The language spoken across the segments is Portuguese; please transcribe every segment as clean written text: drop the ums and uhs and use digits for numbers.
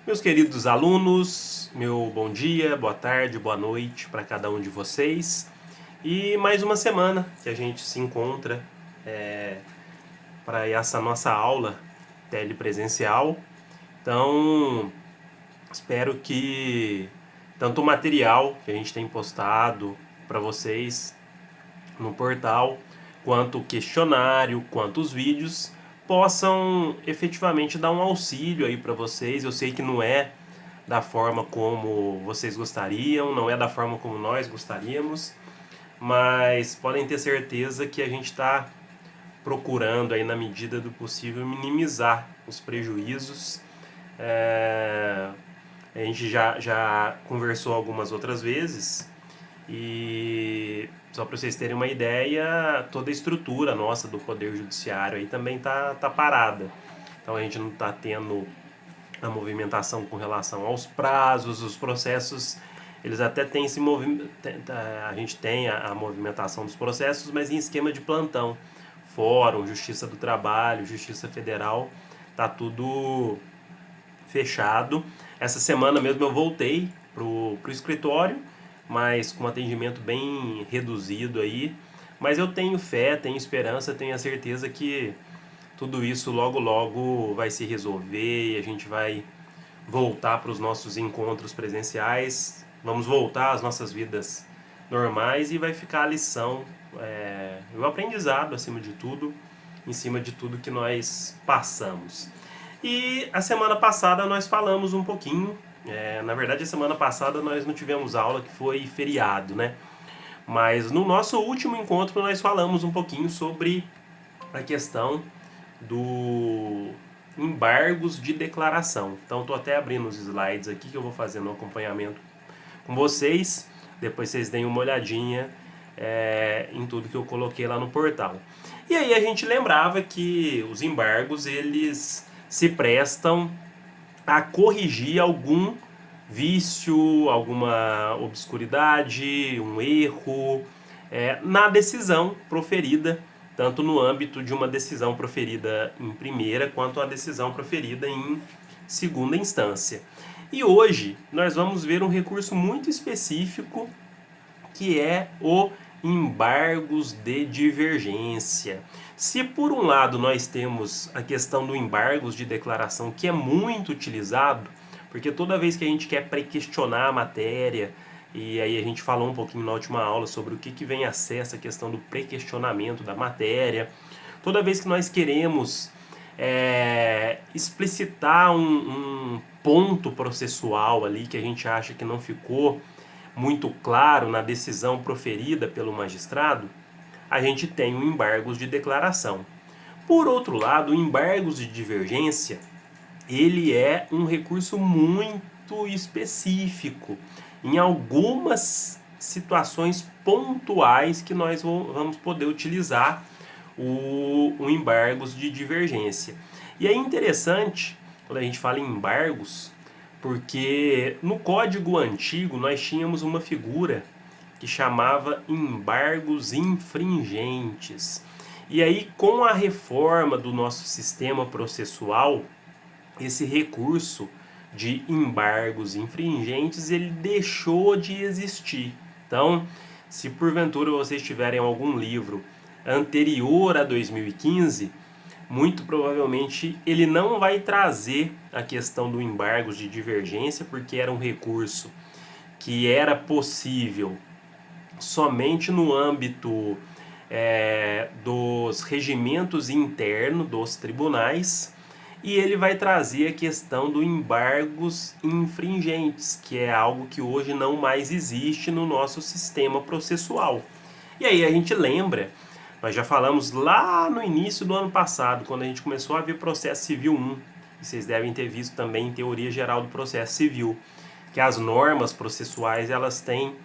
Meus queridos alunos, meu bom dia, boa tarde, boa noite para cada um de vocês. E mais uma semana que a gente se encontra para essa nossa aula telepresencial. Então, espero que tanto o material que a gente tem postado para vocês no portal, quanto o questionário, quanto os vídeos, possam efetivamente dar um auxílio aí para vocês. Eu sei que não é da forma como vocês gostariam, não é da forma como nós gostaríamos, mas podem ter certeza que a gente está procurando aí na medida do possível minimizar os prejuízos. A gente já conversou algumas outras vezes e só para vocês terem uma ideia, toda a estrutura nossa do Poder Judiciário aí também tá parada. Então a gente não está tendo a movimentação com relação aos prazos, os processos, eles até têm esse movimento, a gente tem a movimentação dos processos, mas em esquema de plantão. Fórum, Justiça do Trabalho, Justiça Federal, tá tudo fechado. Essa semana mesmo eu voltei pro escritório, mas com atendimento bem reduzido aí. Mas eu tenho fé, tenho esperança, tenho a certeza que tudo isso logo logo vai se resolver e a gente vai voltar para os nossos encontros presenciais, vamos voltar às nossas vidas normais e vai ficar a lição, o aprendizado acima de tudo, em cima de tudo que nós passamos. E a semana passada nós falamos um pouquinho, na verdade a semana passada nós não tivemos aula, que foi feriado, né? Mas no nosso último encontro nós falamos um pouquinho sobre a questão do embargos de declaração. Então estou até abrindo os slides aqui que eu vou fazendo um acompanhamento com vocês. Depois vocês deem uma olhadinha em tudo que eu coloquei lá no portal. E aí a gente lembrava que os embargos eles se prestam a corrigir algum vício, alguma obscuridade, um erro na decisão proferida, tanto no âmbito de uma decisão proferida em primeira, quanto a decisão proferida em segunda instância. E hoje nós vamos ver um recurso muito específico, que é o embargos de divergência. Se por um lado nós temos a questão do embargos de declaração, que é muito utilizado, porque toda vez que a gente quer pré-questionar a matéria, e aí a gente falou um pouquinho na última aula sobre o que vem a ser essa questão do pré-questionamento da matéria, toda vez que nós queremos explicitar um ponto processual ali que a gente acha que não ficou muito claro na decisão proferida pelo magistrado, a gente tem o embargos de declaração. Por outro lado, o embargos de divergência, ele é um recurso muito específico em algumas situações pontuais que nós vamos poder utilizar o embargos de divergência. E é interessante, quando a gente fala em embargos, porque no código antigo nós tínhamos uma figura que chamava embargos infringentes. E aí, com a reforma do nosso sistema processual, esse recurso de embargos infringentes ele deixou de existir. Então, se porventura vocês tiverem algum livro anterior a 2015, muito provavelmente ele não vai trazer a questão do embargos de divergência, porque era um recurso que era possível somente no âmbito dos regimentos internos dos tribunais, e ele vai trazer a questão do embargos infringentes, que é algo que hoje não mais existe no nosso sistema processual. E aí a gente lembra, nós já falamos lá no início do ano passado, quando a gente começou a ver processo civil 1, e vocês devem ter visto também em teoria geral do processo civil, que as normas processuais elas têm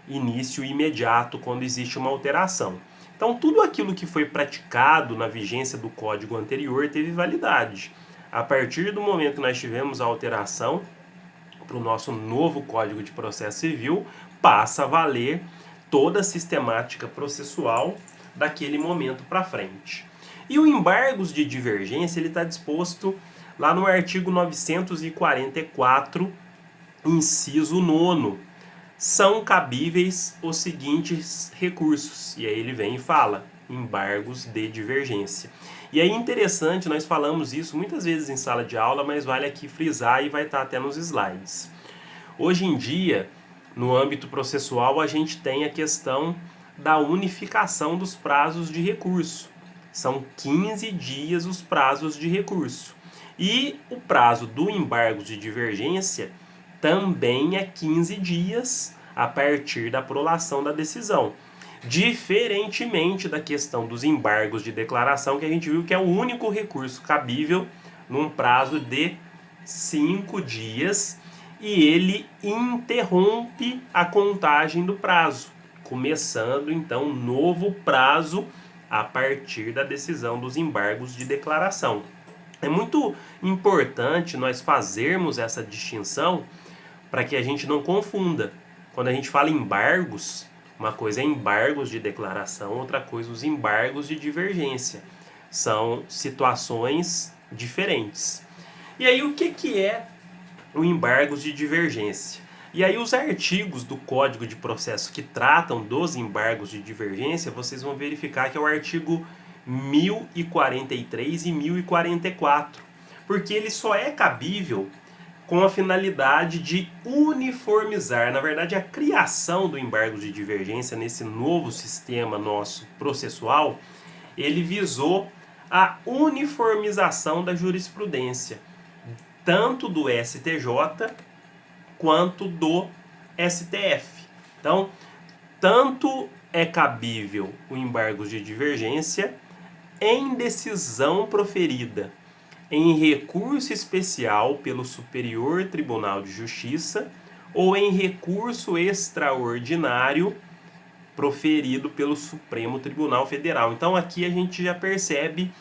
início imediato quando existe uma alteração. Então tudo aquilo que foi praticado na vigência do código anterior teve validade. A partir do momento que nós tivemos a alteração para o nosso novo Código de Processo Civil, passa a valer toda a sistemática processual daquele momento para frente. E o embargos de divergência ele está disposto lá no artigo 944, inciso 9º, são cabíveis os seguintes recursos. E aí ele vem e fala, embargos de divergência. E aí interessante, nós falamos isso muitas vezes em sala de aula, mas vale aqui frisar e vai estar até nos slides. Hoje em dia, no âmbito processual, a gente tem a questão da unificação dos prazos de recurso. São 15 dias os prazos de recurso. E o prazo do embargo de divergência também é 15 dias a partir da prolação da decisão. Diferentemente da questão dos embargos de declaração, que a gente viu que é o único recurso cabível num prazo de 5 dias e ele interrompe a contagem do prazo, começando então um novo prazo a partir da decisão dos embargos de declaração. É muito importante nós fazermos essa distinção para que a gente não confunda. Quando a gente fala em embargos, uma coisa é embargos de declaração, outra coisa os embargos de divergência. São situações diferentes. E aí o que é o embargos de divergência? E aí os artigos do Código de Processo que tratam dos embargos de divergência, vocês vão verificar que é o artigo 1043 e 1044, porque ele só é cabível com a finalidade de uniformizar, na verdade, a criação do embargo de divergência nesse novo sistema nosso processual, ele visou a uniformização da jurisprudência, tanto do STJ quanto do STF. Então, tanto é cabível o embargo de divergência em decisão proferida em recurso especial pelo Superior Tribunal de Justiça ou em recurso extraordinário proferido pelo Supremo Tribunal Federal. Então aqui a gente já percebe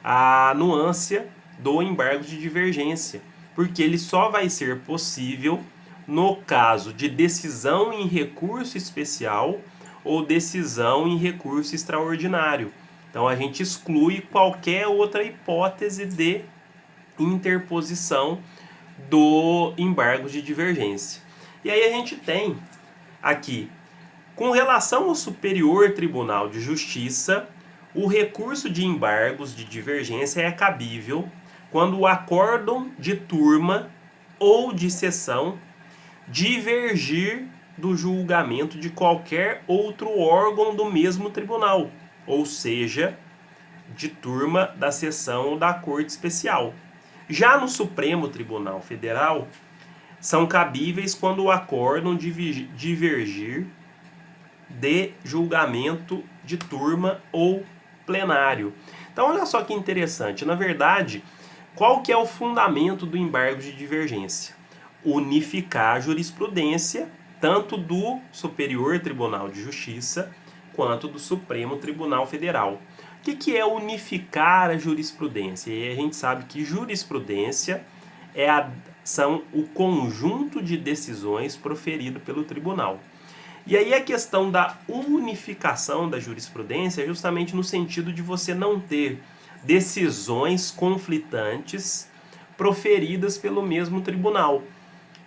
a nuance do embargo de divergência, porque ele só vai ser possível no caso de decisão em recurso especial ou decisão em recurso extraordinário. Então a gente exclui qualquer outra hipótese de interposição do embargo de divergência. E aí a gente tem aqui, com relação ao Superior Tribunal de Justiça, o recurso de embargos de divergência é cabível quando o acórdão de turma ou de sessão divergir do julgamento de qualquer outro órgão do mesmo tribunal, ou seja, de turma da sessão ou da Corte Especial. Já no Supremo Tribunal Federal, são cabíveis quando o acórdão divergir de julgamento de turma ou plenário. Então, olha só que interessante. Na verdade, qual que é o fundamento do embargo de divergência? Unificar a jurisprudência tanto do Superior Tribunal de Justiça quanto do Supremo Tribunal Federal. O que é unificar a jurisprudência? E a gente sabe que jurisprudência são o conjunto de decisões proferido pelo tribunal. E aí a questão da unificação da jurisprudência é justamente no sentido de você não ter decisões conflitantes proferidas pelo mesmo tribunal.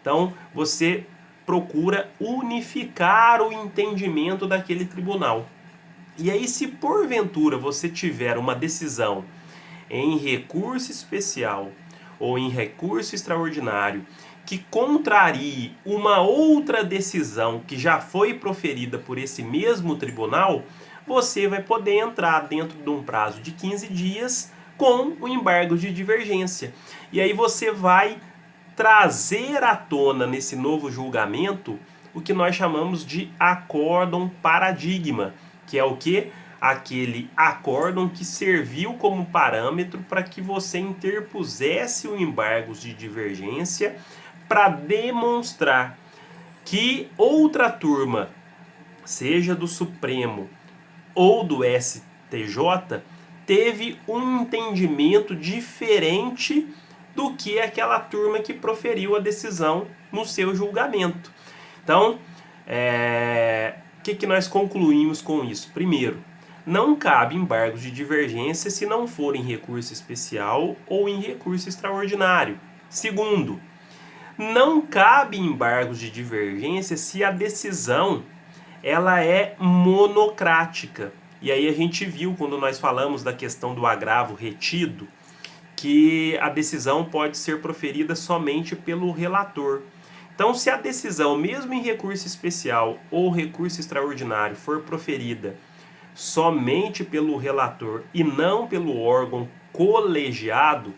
Então, você procura unificar o entendimento daquele tribunal. E aí, se porventura você tiver uma decisão em recurso especial ou em recurso extraordinário que contrarie uma outra decisão que já foi proferida por esse mesmo tribunal, você vai poder entrar dentro de um prazo de 15 dias com o embargo de divergência. E aí você vai trazer à tona nesse novo julgamento o que nós chamamos de acórdão paradigma, que é o que? Aquele acórdão que serviu como parâmetro para que você interpusesse o embargo de divergência para demonstrar que outra turma, seja do Supremo ou do STJ, teve um entendimento diferente do que aquela turma que proferiu a decisão no seu julgamento. Então, o que nós concluímos com isso? Primeiro, não cabe embargos de divergência se não for em recurso especial ou em recurso extraordinário. Segundo, não cabe embargos de divergência se a decisão ela é monocrática. E aí a gente viu, quando nós falamos da questão do agravo retido, que a decisão pode ser proferida somente pelo relator. Então, se a decisão, mesmo em recurso especial ou recurso extraordinário, for proferida somente pelo relator e não pelo órgão colegiado,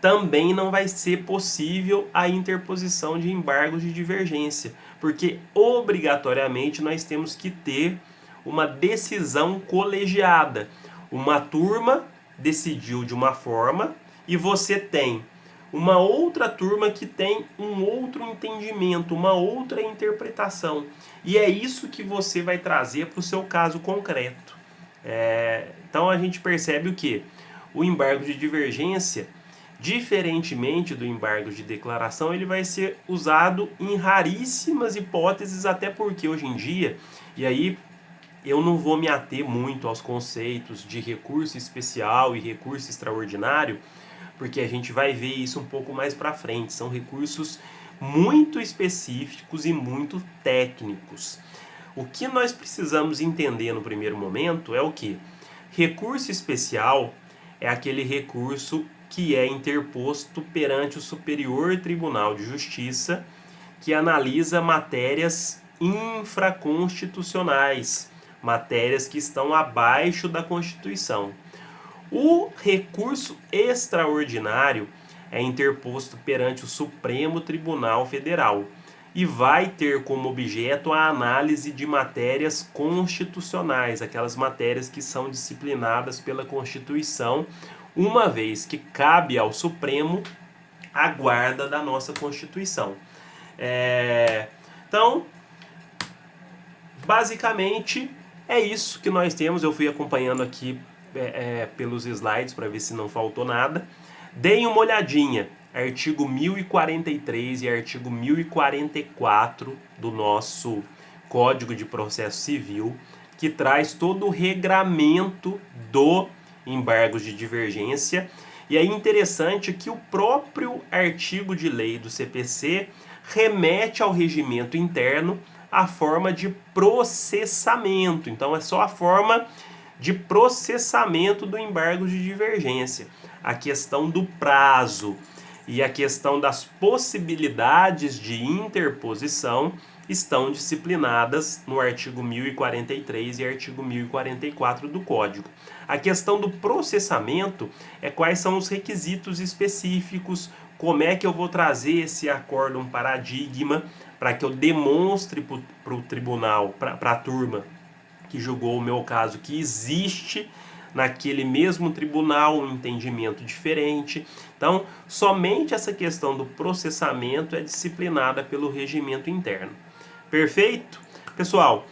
também não vai ser possível a interposição de embargos de divergência, porque obrigatoriamente nós temos que ter uma decisão colegiada. Uma turma decidiu de uma forma e você tem uma outra turma que tem um outro entendimento, uma outra interpretação. E é isso que você vai trazer para o seu caso concreto. Então a gente percebe o que? O embargo de divergência, diferentemente do embargo de declaração, ele vai ser usado em raríssimas hipóteses, até porque hoje em dia, e aí eu não vou me ater muito aos conceitos de recurso especial e recurso extraordinário, porque a gente vai ver isso um pouco mais para frente. São recursos muito específicos e muito técnicos. O que nós precisamos entender no primeiro momento é o que? Recurso especial é aquele recurso que é interposto perante o Superior Tribunal de Justiça, que analisa matérias infraconstitucionais, matérias que estão abaixo da Constituição. O recurso extraordinário é interposto perante o Supremo Tribunal Federal e vai ter como objeto a análise de matérias constitucionais, aquelas matérias que são disciplinadas pela Constituição, uma vez que cabe ao Supremo a guarda da nossa Constituição. Então, basicamente, é isso que nós temos. Eu fui acompanhando aqui pelos slides para ver se não faltou nada. Deem uma olhadinha, artigo 1043 e artigo 1044 do nosso Código de Processo Civil, que traz todo o regramento do embargos de divergência. E é interessante que o próprio artigo de lei do CPC remete ao regimento interno a forma de processamento. Então é só a forma de processamento do embargo de divergência. A questão do prazo e a questão das possibilidades de interposição estão disciplinadas no artigo 1043 e artigo 1044 do Código. A questão do processamento é quais são os requisitos específicos, como é que eu vou trazer esse acórdão paradigma para que eu demonstre para o tribunal, para a turma que julgou o meu caso, que existe naquele mesmo tribunal um entendimento diferente. Então, somente essa questão do processamento é disciplinada pelo regimento interno. Perfeito? Pessoal,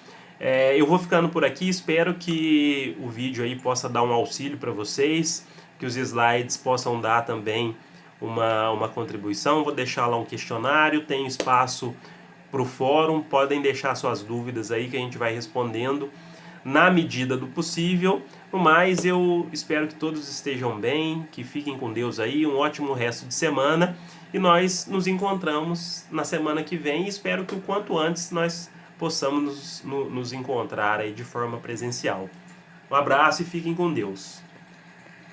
eu vou ficando por aqui, espero que o vídeo aí possa dar um auxílio para vocês, que os slides possam dar também uma contribuição. Vou deixar lá um questionário, tem espaço para o fórum, podem deixar suas dúvidas aí que a gente vai respondendo na medida do possível. No mais, eu espero que todos estejam bem, que fiquem com Deus aí, um ótimo resto de semana e nós nos encontramos na semana que vem e espero que o quanto antes nós possamos nos encontrar aí de forma presencial. Um abraço e fiquem com Deus.